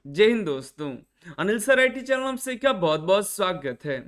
जय हिंद दोस्तों। Anil sir IT channel में आपसे क्या बहुत बहुत स्वागत है।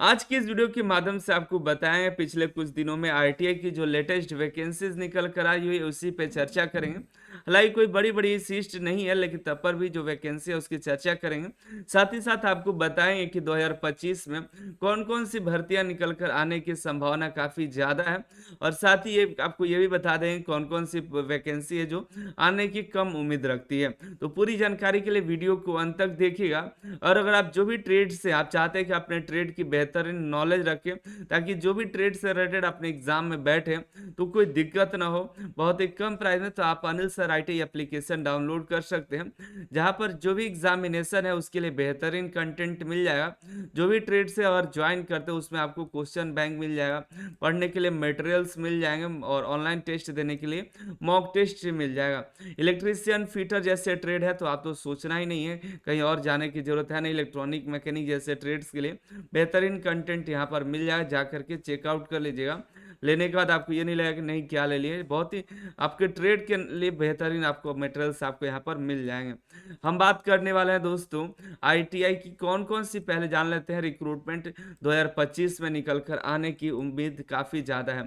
आज की इस वीडियो के माध्यम से आपको बताएं पिछले कुछ दिनों में आईटीआई की जो लेटेस्ट वैकेंसीज निकल कर आई हुई है उसी पे चर्चा करेंगे। हालांकि कोई बड़ी बड़ी सीट नहीं है, लेकिन तब पर भी जो वैकेंसी है उसकी चर्चा करेंगे। साथ ही साथ आपको बताएं कि 2025 में कौन कौन सी भर्तियां निकल कर आने की संभावना काफी ज्यादा है, और साथ ही ये आपको ये भी बता दें कौन कौन सी वैकेंसी है जो आने की कम उम्मीद रखती है। तो पूरी जानकारी के लिए वीडियो को अंत तक देखिएगा। और अगर आप जो भी ट्रेड से आप चाहते हैं कि अपने ट्रेड की बेहतरीन नॉलेज रखें, ताकि जो भी ट्रेड से रिलेटेड अपने एग्जाम में बैठे तो कोई दिक्कत ना हो बहुत ही कम प्राइस में, तो आप Anil sir IT application download कर सकते हैं, जहां पर जो भी एग्जामिनेशन है उसके लिए बेहतरीन कंटेंट मिल जाएगा। जो भी ट्रेड से और ज्वाइन करते हो उसमें आपको क्वेश्चन बैंक मिल जाएगा, पढ़ने के लिए मटेरियल्स मिल जाएंगे, और ऑनलाइन टेस्ट देने के लिए मॉक टेस्ट मिल जाएगा। इलेक्ट्रीशियन फीटर जैसे ट्रेड है तो आप तो सोचना ही नहीं है, कहीं और जाने की जरूरत है नहीं। इलेक्ट्रॉनिक मैकेनिक जैसे ट्रेड्स के लिए बेहतरीन कंटेंट यहाँ पर मिल जाए, जा करके चेकआउट कर लीजिएगा। लेने के बाद आपको ये नहीं लगेगा कि नहीं क्या ले लिए, बहुत ही आपके ट्रेड के लिए बेहतरीन आपको मटेरियल्स आपको यहाँ पर मिल जाएंगे। हम बात करने वाले हैं दोस्तों आईटीआई की कौन कौन सी, पहले जान लेते हैं। रिक्रूटमेंट 2025 में निकल कर आने की उम्मीद काफी ज्यादा है।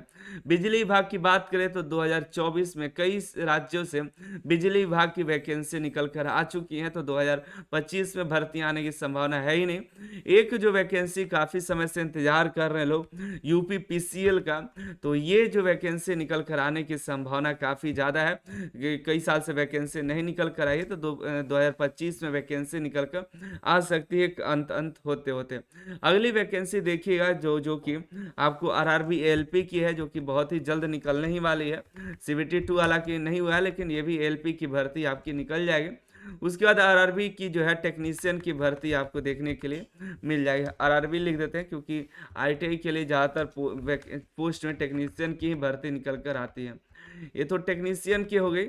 बिजली विभाग की बात करें तो 2024 में कई राज्यों से बिजली विभाग की वैकेंसी निकल कर आ चुकी हैं, तो 2025 में भर्ती आने की संभावना है ही नहीं। एक जो वैकेंसी काफी समय से इंतजार कर रहे हैं लोग, यूपी पीसीएल का, तो ये जो वैकेंसी निकल कर आने की संभावना काफी ज्यादा है। कई साल से वैकेंसी नहीं निकल कर आई है, तो 2025 में वैकेंसी निकल कर आ सकती है अंत अंत होते होते। अगली वैकेंसी देखिएगा जो कि आपको आरआरबी एलपी की है, जो कि बहुत ही जल्द निकलने ही वाली है। सीबीटी 2 हालांकि नहीं हुआ है, लेकिन ये भी एलपी की भर्ती आपकी निकल जाएगी। उसके बाद आरआरबी की जो है टेक्नीशियन की भर्ती आपको देखने के लिए मिल जाएगी। आरआरबी लिख देते हैं क्योंकि आईटीआई के लिए ज़्यादातर पोस्ट में टेक्नीशियन की ही भर्ती निकल कर आती है। ये तो टेक्नीशियन की हो गई।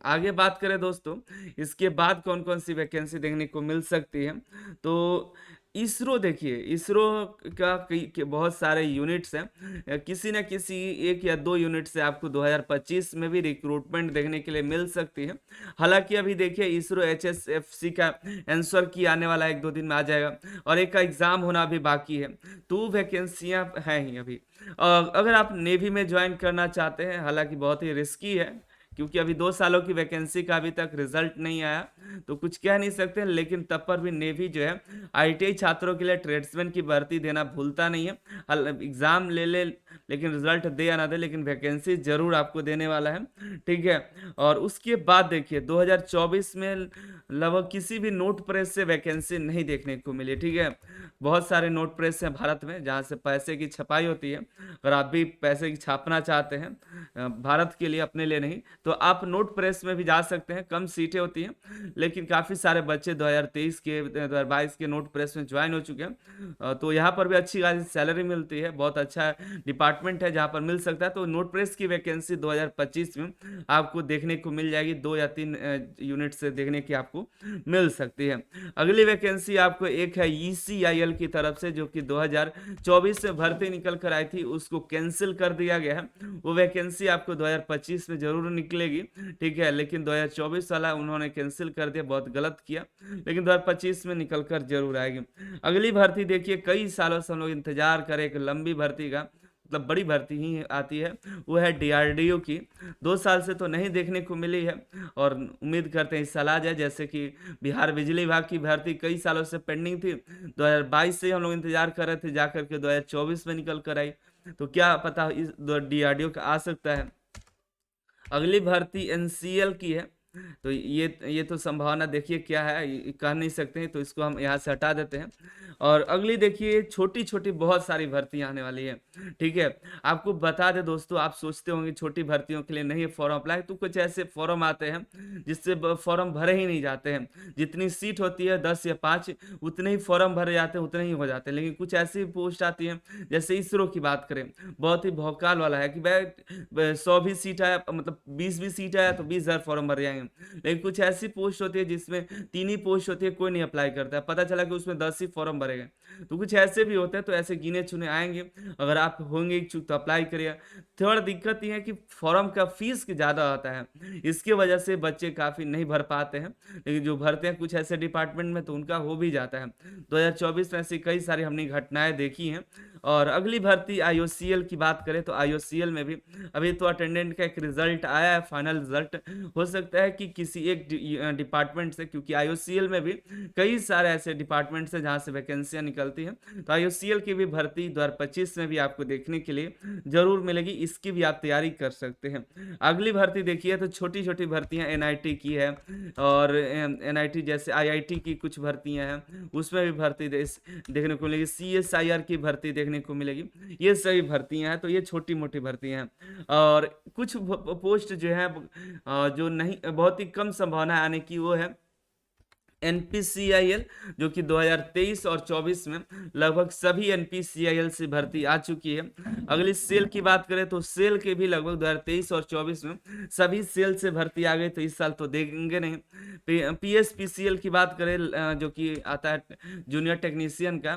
आगे बात करें दोस्तों इसके बाद कौन कौन सी वैकेंसी देखने को मिल सकती है, तो इसरो देखिए, इसरो का बहुत सारे यूनिट्स हैं। किसी न किसी एक या दो यूनिट से आपको 2025 में भी रिक्रूटमेंट देखने के लिए मिल सकती है। हालांकि अभी देखिए इसरो एचएसएफसी का आंसर की आने वाला है, एक दो दिन में आ जाएगा, और एक का एग्जाम होना भी बाकी है। तो वैकेंसियां हैं ही अभी। अगर आप नेवी में ज्वाइन करना चाहते हैं, हालांकि बहुत ही रिस्की है क्योंकि अभी 2 सालों की वैकेंसी का अभी तक रिजल्ट नहीं आया, तो कुछ कह नहीं सकते। लेकिन तब पर भी नेवी जो है आईटीआई छात्रों के लिए ट्रेड्समैन की भर्ती देना भूलता नहीं है। एग्जाम ले लेकिन रिजल्ट दे या ना दे, लेकिन वैकेंसी जरूर आपको देने वाला है, ठीक है। और उसके बाद देखिए 2024 में लगभग किसी भी नोट प्रेस से वैकेंसी नहीं देखने को मिली, ठीक है। बहुत सारे नोट प्रेस हैं भारत में जहाँ से पैसे की छपाई होती है। अगर आप भी पैसे की छापना चाहते हैं भारत के लिए, अपने लिए नहीं, तो आप नोट प्रेस में भी जा सकते हैं। कम सीटें होती हैं, लेकिन काफ़ी सारे बच्चे 2023 के 2022 के नोट प्रेस में ज्वाइन हो चुके हैं। तो यहाँ पर भी अच्छी खासी सैलरी मिलती है, बहुत अच्छा डिपार्टमेंट है जहाँ पर मिल सकता है। तो नोट प्रेस की वैकेंसी 2025 में आपको देखने को मिल जाएगी, 2 या 3 यूनिट से देखने की आपको मिल सकती है। अगली वैकेंसी आपको एक है ईसीआईएल की तरफ से, जो कि 2024 में भर्ती निकल कर आई थी, उसको कैंसिल कर दिया गया है। वो वैकेंसी आपको 2025 में जरूर निकलेगी, ठीक है, लेकिन 2024 वाला उन्होंने कैंसिल कर दिया, बहुत गलत किया। लेकिन 2025 में निकल कर जरूर आएगी। अगली भर्ती देखिए, कई सालों से हम लोग इंतजार करें एक लंबी भर्ती का, मतलब बड़ी भर्ती ही आती है, वो है डीआरडीओ की। 2 साल से तो नहीं देखने को मिली है, और उम्मीद करते हैं इस साल आ जाए। जैसे कि बिहार बिजली विभाग की भर्ती कई सालों से पेंडिंग थी, 2022 से हम लोग इंतजार कर रहे थे, जाकर के 2024 में निकल कर आई। तो क्या पता इस डीआरडीओ का आ सकता है। अगली भर्ती एनसीएल की है, तो ये तो संभावना देखिए क्या है, कह नहीं सकते हैं, तो इसको हम यहाँ से हटा देते हैं। और अगली देखिए छोटी छोटी बहुत सारी भर्तियां आने वाली है, ठीक है। आपको बता दे दोस्तों, आप सोचते होंगे छोटी भर्तियों के लिए नहीं फॉर्म अप्लाई, तो कुछ ऐसे फॉर्म आते हैं जिससे फॉर्म भरे ही नहीं जाते हैं। जितनी सीट होती है 10 या 5, उतने ही फॉर्म भरे जाते हैं, उतने ही हो जाते हैं। लेकिन कुछ ऐसी पोस्ट आती है, जैसे इसरो की बात करें, बहुत ही भौकाल वाला है कि भाई 100 भी सीट आया, मतलब 20 भी सीट आया तो 20,000 फॉर्म भर जाएंगे। हैं, लेकिन कुछ ऐसी पोस्ट होती है जिसमें 3 ही पोस्ट होती है, कोई नहीं अप्लाई करता है, पता चला कि उसमें 10 ही फॉर्म भरे गए। तो कुछ ऐसे भी होते हैं, तो ऐसे गिने-चुने आएँगे, अगर आप होंगे इच्छुक तो अप्लाई करिए। थोड़ा दिक्कत ये है कि फॉर्म का फीस ज़्यादा आता है, इसकी वजह से बच्चे काफ़ी नहीं भर पाते हैं, लेकिन जो भरते हैं कुछ ऐसे डिपार्टमेंट में तो उनका हो भी जाता है। 2024 में ऐसी कई सारी हमने घटनाएँ देखी हैं। और अगली भर्ती आईओसीएल की बात करें तो आईओसीएल में भी अभी तो अटेंडेंट का एक रिजल्ट आया है, फाइनल रिजल्ट हो सकता है कि किसी एक डिपार्टमेंट से, क्योंकि आईओसीएल में भी कई सारे ऐसे डिपार्टमेंट्स हैं जहाँ से वैकेंसियाँ निकलती हैं, तो आईओसीएल की भी भर्ती 2025 में भी आपको देखने के लिए ज़रूर मिलेगी, इसकी भी आप तैयारी कर सकते हैं। अगली भर्ती देखिए तो छोटी-छोटी भर्तियाँ एनआईटी की है, और एनआईटी जैसे आईआईटी की कुछ भर्तियाँ हैं, उसमें भी भर्ती देखने को मिलेगी, सीएसआईआर की भर्ती देखने को मिलेगी। ये सभी भर्तियाँ हैं, तो ये छोटी-मोटी भर्तियाँ हैं। और कुछ पोस्ट जो है जो नहीं, बहुत ही कम संभावना है आने की, वो है एनपीसीआईएल, जो कि 2023 और 24 में लगभग सभी एनपीसीआईएल से भर्ती आ चुकी है। अगली सेल की बात करें तो सेल के भी लगभग 2023 और 24 में सभी सेल से भर्ती आ गई, तो इस साल तो देंगे नहीं। पीएसपीसीएल की बात करें जो कि आता है जूनियर टेक्नीशियन का,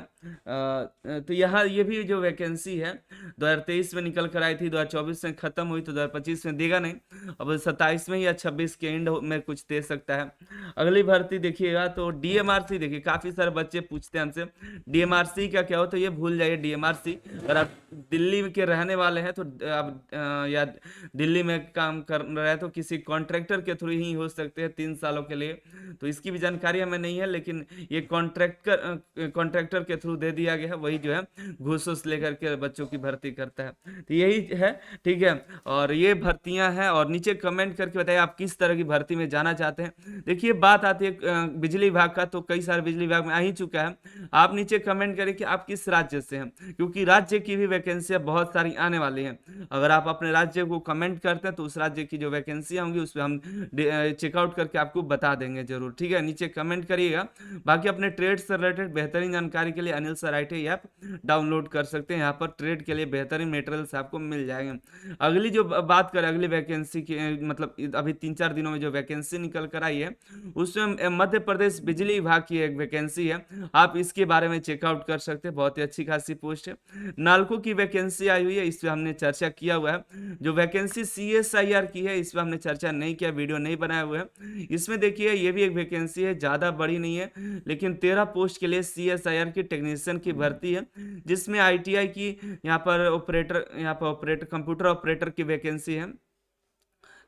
तो यहाँ ये भी जो वैकेंसी है 2023 में निकल कर आई थी, 2024 में खत्म हुई, तो 2025 में देगा नहीं, अब 27 में या 26 के एंड में कुछ दे सकता है। अगली भर्ती देखिएगा तो डीएमआरसी, देखिए काफी सारे बच्चे पूछते हैं हमसे डीएमआरसी का क्या हो, तो ये भूल जाइए डीएमआरसी। अगर आप दिल्ली के रहने वाले हैं तो आप या दिल्ली में काम कर रहे हैं तो किसी कॉन्ट्रैक्टर के थ्रू ही हो सकते हैं 3 सालों के लिए, तो इसकी भी जानकारी हमें नहीं है, लेकिन ये कॉन्ट्रैक्टर के थ्रू दे दिया गया है, वही जो है घूस लेकर के बच्चों की भर्ती करता है, तो यही है। ठीक है, और ये भर्तियां हैं, और नीचे कमेंट करके बताइए आप किस तरह की भर्ती में जाना चाहते हैं। देखिए बात आती है बिजली विभाग का, तो कई सारे बिजली विभाग में आ ही चुका है, आप नीचे कमेंट करें कि आप किस राज्य से हैं, क्योंकि राज्य की भी वैकेंसियां बहुत सारी आने वाली हैं। अगर आप अपने राज्य को कमेंट करते हैं तो उस राज्य की जो वैकेंसियां होंगी उस पर हम चेकआउट करके आपको बता देंगे जरूर। ठीक है, नीचे कमेंट करिएगा। बाकी अपने ट्रेड से रिलेटेड बेहतरीन जानकारी के लिए Anil sir IT app download कर सकते हैं, यहाँ पर ट्रेड के लिए बेहतरीन मटेरियल्स आपको मिल जाएंगे। अगली जो बात करें अगली वैकेंसी की, मतलब अभी 3-4 दिनों में जो वैकेंसी निकल कर आई है उसमें मध्य प्रदेश बिजली विभाग की एक वैकेंसी है, आप इसके बारे में चेकआउट कर सकते हैं, बहुत ही अच्छी खासी पोस्ट है। नालको की वैकेंसी आई हुई है, इस पर हमने चर्चा किया हुआ है। जो वैकेंसी सीएसआईआर की है इस पर हमने चर्चा नहीं किया, वीडियो नहीं बनाया हुआ है। इसमें देखिए ये भी एक वैकेंसी है, ज़्यादा बड़ी नहीं है, लेकिन 13 पोस्ट के लिए सीएसआईआर की टेक्नीशियन की भर्ती है, जिसमें आईटीआई की यहाँ पर ऑपरेटर कंप्यूटर ऑपरेटर की वैकेंसी है,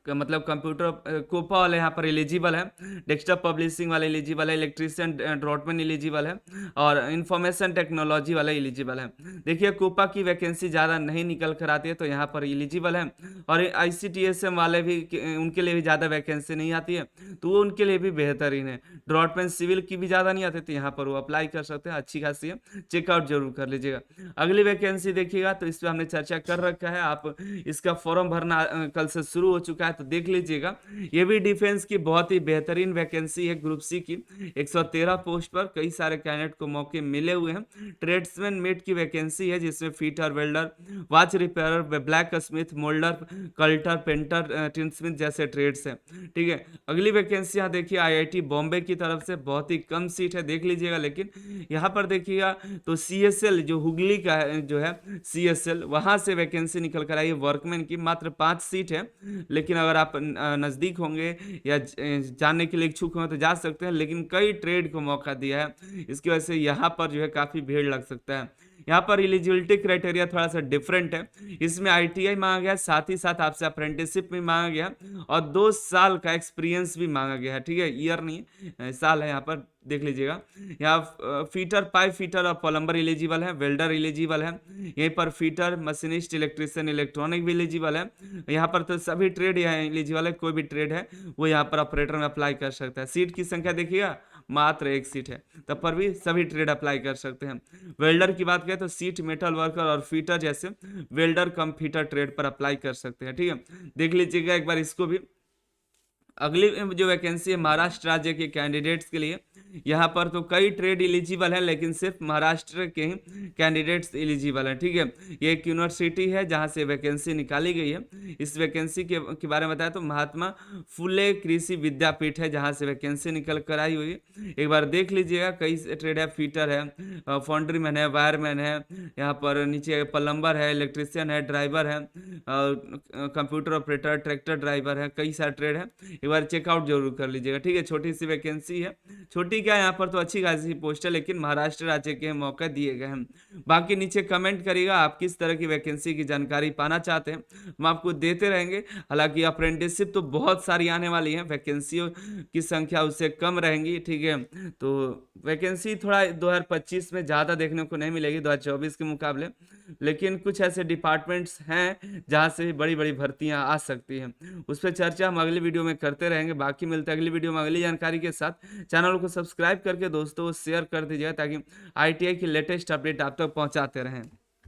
मतलब कंप्यूटर कोपा वाले यहाँ पर एलिजिबल है, डेस्कटॉप पब्लिशिंग वाले एलिजिबल है, इलेक्ट्रीशियन ड्रॉटमैन एलिजिबल है, और इंफॉर्मेशन टेक्नोलॉजी वाला एलिजिबल है। देखिए कोपा की वैकेंसी ज़्यादा नहीं निकल कर आती है, तो यहाँ पर एलिजिबल है, और आईसीटीएसएम वाले भी उनके लिए भी ज़्यादा वैकेंसी नहीं आती है, तो वो उनके लिए भी बेहतरीन है। ड्रॉटमैन सिविल की भी ज़्यादा नहीं आती, तो यहाँ पर वो अप्लाई कर सकते हैं, अच्छी खासी है, चेकआउट जरूर कर लीजिएगा। अगली वैकेंसी देखिएगा तो इस पर हमने चर्चा कर रखा है, आप इसका फॉर्म भरना कल से शुरू हो चुका है, तो देख लीजिएगा। ये भी डिफेंस की बहुत ही बेहतरीन वैकेंसी है, ग्रुप सी की 113 पोस्ट पर कई सारे कैंडिडेट को मौके मिले हुए हैं। ट्रेड्समैन मेट की वैकेंसी है, जिसमें fitter, welder, watch repairer, blacksmith, moulder, कल्टर, पेंटर, टिनस्मिथ जैसे ट्रेड्स हैं। ठीक है, अगली वैकेंसी यहाँ देखिए आईआईटी बॉम्बे की तरफ से, बहुत ही कम सीट है, देख लीजिएगा। लेकिन यहाँ पर देखिएगा तो सीएसएल जो हुगली का है, जो है सीएसएल, वहां से वैकेंसी निकल कर आई है वर्कमैन की, मात्र 5 सीट है। लेकिन अगर आप नज़दीक होंगे या जानने के लिए इच्छुक होंगे तो जा सकते हैं, लेकिन कई ट्रेड को मौका दिया है, इसकी वजह से यहाँ पर जो है काफ़ी भीड़ लग सकता है। यहाँ पर एलिजिबिलिटी क्राइटेरिया थोड़ा सा डिफरेंट है, इसमें आईटीआई मांगा गया, साथ ही साथ आपसे अप्रेंटिसशिप भी मांगा गया, और 2 साल का एक्सपीरियंस भी मांगा गया है। ठीक है, ईयर नहीं साल है, यहाँ पर देख लीजिएगा। यहाँ फीटर, पाइप फिटर और प्लम्बर एलिजिबल है, वेल्डर एलिजिबल है, यहीं पर फीटर, मशीनिस्ट, इलेक्ट्रिशियन, इलेक्ट्रॉनिक भी एलिजिबल है। यहाँ पर तो सभी ट्रेड यहाँ एलिजिबल है, कोई भी ट्रेड है वो यहाँ पर ऑपरेटर में अप्लाई कर सकता है। सीट की संख्या देखिएगा, मात्र 1 सीट है, तब पर भी सभी ट्रेड अप्लाई कर सकते हैं। वेल्डर की बात करें तो सीट मेटल वर्कर और फीटर जैसे वेल्डर कम फीटर ट्रेड पर अप्लाई कर सकते हैं। ठीक है, देख लीजिएगा एक बार इसको भी। अगली जो वैकेंसी है महाराष्ट्र राज्य के कैंडिडेट्स के लिए, यहाँ पर तो कई ट्रेड एलिजिबल हैं, लेकिन सिर्फ महाराष्ट्र के ही कैंडिडेट्स एलिजिबल हैं। ठीक है, ये एक यूनिवर्सिटी है जहाँ से वैकेंसी निकाली गई है। इस वैकेंसी के बारे में बताया तो महात्मा फुले कृषि विद्यापीठ है जहाँ से वैकेंसी निकल कर आई हुई है। एक बार देख लीजिएगा, कई ट्रेड है, फीटर है, फाउंड्री मैन है, वायरमैन है, यहाँ पर नीचे प्लम्बर है, इलेक्ट्रिशियन है, ड्राइवर है, कंप्यूटर ऑपरेटर, ट्रैक्टर ड्राइवर है, कई सारे ट्रेड है। एक बार चेकआउट जरूर कर लीजिएगा। ठीक है, छोटी सी वैकेंसी है, छोटी क्या, यहाँ पर तो अच्छी खासी पोस्ट है, लेकिन महाराष्ट्र राज्य के मौके दिए गए हैं। बाकी नीचे कमेंट करिएगा आप किस तरह की वैकेंसी की जानकारी पाना चाहते हैं, हम आपको देते रहेंगे। हालांकि अप्रेंटिसशिप तो बहुत सारी आने वाली है, वैकेंसियों की संख्या उससे कम रहेंगी। ठीक है, तो वैकेंसी थोड़ा 2025 में ज़्यादा देखने को नहीं मिलेगी 2024 के मुकाबले, लेकिन कुछ ऐसे डिपार्टमेंट्स हैं जहाँ से बड़ी बड़ी भर्तियाँ आ सकती हैं। उस पर चर्चा हम अगली वीडियो में करते रहेंगे। बाकी मिलते हैं अगली वीडियो में अगली जानकारी के साथ। चैनल को सब्सक्राइब करके दोस्तों शेयर कर दीजिएगा ताकि ITI की लेटेस्ट अपडेट आप तक पहुँचाते रहें।